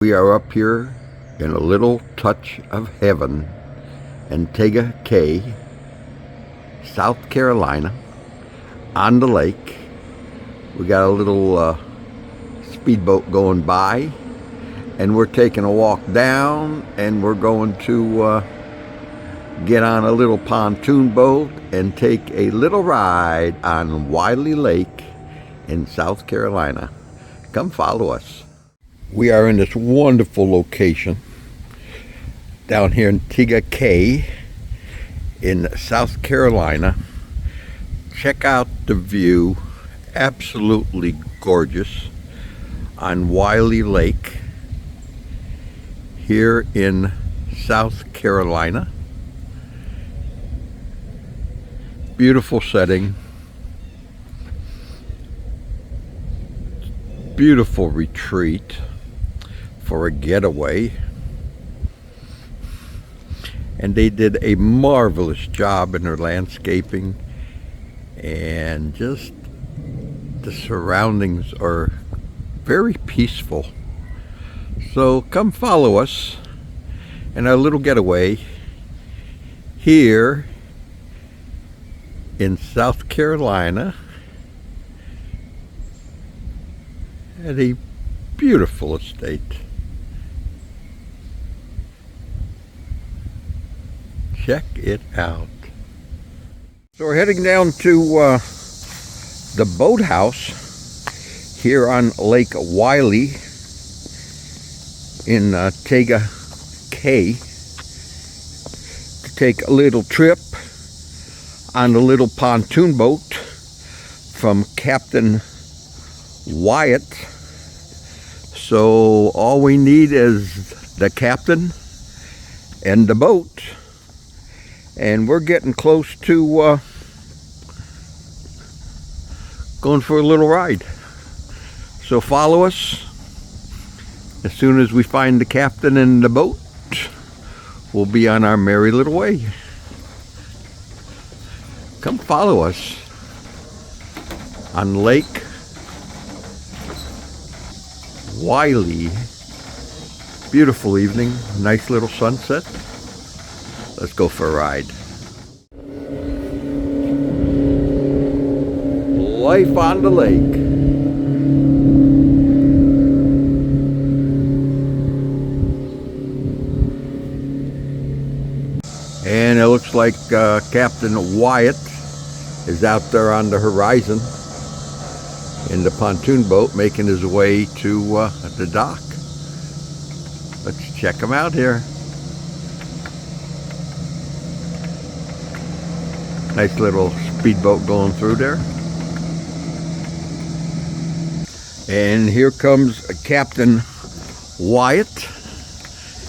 We are up here in a little touch of heaven in Tega Cay, South Carolina, on the lake. We got a little speedboat going by, and we're taking a walk down, and we're going to get on a little pontoon boat and take a little ride on Wylie Lake in South Carolina. Come follow us. We are in this wonderful location down here in Tega Cay in South Carolina. Check out the view, absolutely gorgeous, on Wylie Lake here in South Carolina. Beautiful setting, beautiful retreat for a getaway, and they did a marvelous job in their landscaping, and just the surroundings are very peaceful. So come follow us in our little getaway here in South Carolina at a beautiful estate. Check it out. So we're heading down to the boathouse here on Lake Wylie in Tega Cay to take a little trip on the little pontoon boat from Captain Wyatt. So all we need is the captain and the boat, and we're getting close to going for a little ride. So follow us. As soon as we find the captain and the boat, we'll be on our merry little way. Come follow us on Lake Wylie. Beautiful evening, nice little sunset. Let's go for a ride. Life on the lake. And it looks like Captain Wyatt is out there on the horizon in the pontoon boat, making his way to the dock. Let's check him out here. Nice little speedboat going through there. And here comes Captain Wyatt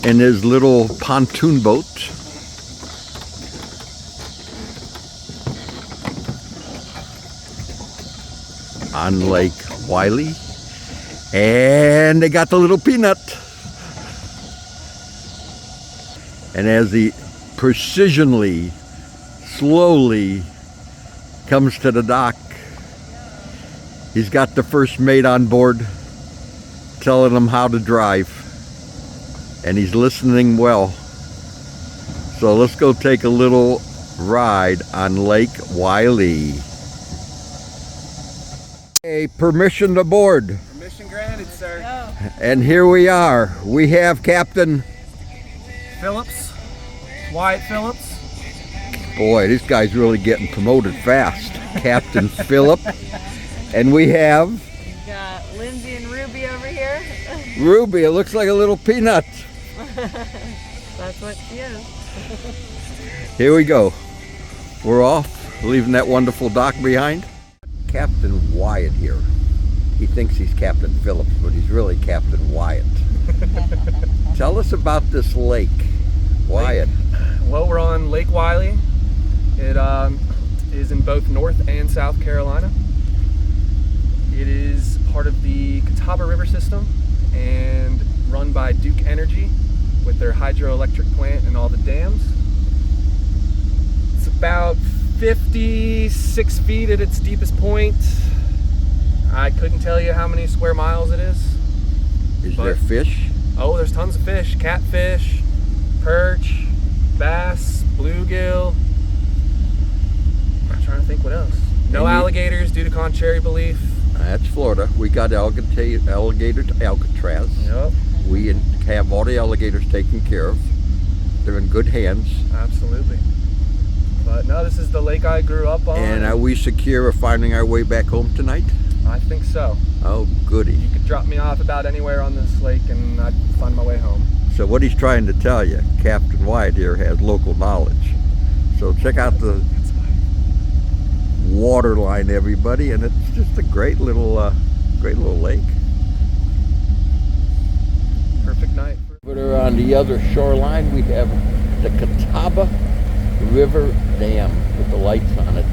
in his little pontoon boat. On Lake Wylie, and they got the little peanut. And as he precisionally, slowly comes to the dock, he's got the first mate on board telling him how to drive, and he's listening well. So let's go take a little ride on Lake Wylie. A permission to board. Permission granted, sir. And here we are. We have Captain Phillips, Wyatt Phillips. Boy, this guy's really getting promoted fast. Captain Phillip. And we have We've got Lindsay and Ruby over here. Ruby. It looks like a little peanut. That's what she is. Here we go. We're off, leaving that wonderful dock behind. Captain Wyatt here. He thinks he's Captain Phillips, but he's really Captain Wyatt. Tell us about this lake, Wyatt. Well, we're on Lake Wylie. It is in both North and South Carolina. It is part of the Catawba River system and run by Duke Energy with their hydroelectric plant and all the dams. It's about 56 feet at its deepest point. I couldn't tell you how many square miles it is. Is there fish? Oh, there's tons of fish. Catfish, perch, bass, bluegill. I'm trying to think what else. No alligators due to contrary belief. That's Florida. We got alligator to Alcatraz. Yep. We have all the alligators taken care of. They're in good hands. Absolutely. But no, this is the lake I grew up on. And are we secure of finding our way back home tonight? I think so. Oh, goody. You could drop me off about anywhere on this lake and I'd find my way home. So what he's trying to tell you, Captain White here has local knowledge. So check out the water line, everybody, and it's just a great little lake. Perfect night. Over on the other shoreline, we have the Catawba River Dam with the lights on it.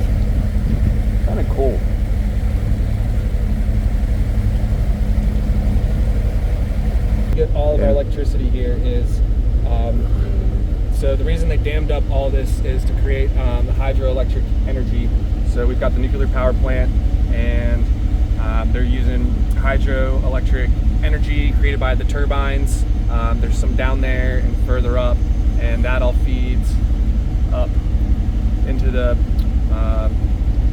Kind of cool. Get all of our electricity here is so the reason they dammed up all this is to create the hydroelectric energy. So we've got the nuclear power plant, and they're using hydroelectric energy created by the turbines. There's some down there and further up, and that all feeds up into the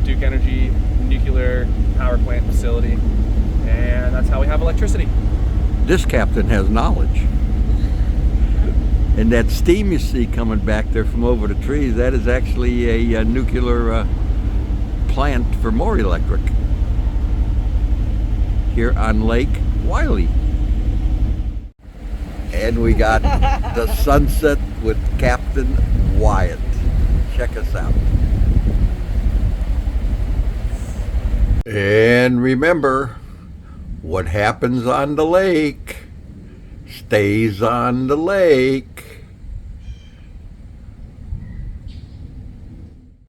Duke Energy nuclear power plant facility, and that's how we have electricity. This captain has knowledge. And that steam you see coming back there from over the trees, that is actually a nuclear plant for more electric here on Lake Wylie. And we got the sunset with Captain Wyatt. Check us out. And remember, what happens on the lake stays on the lake.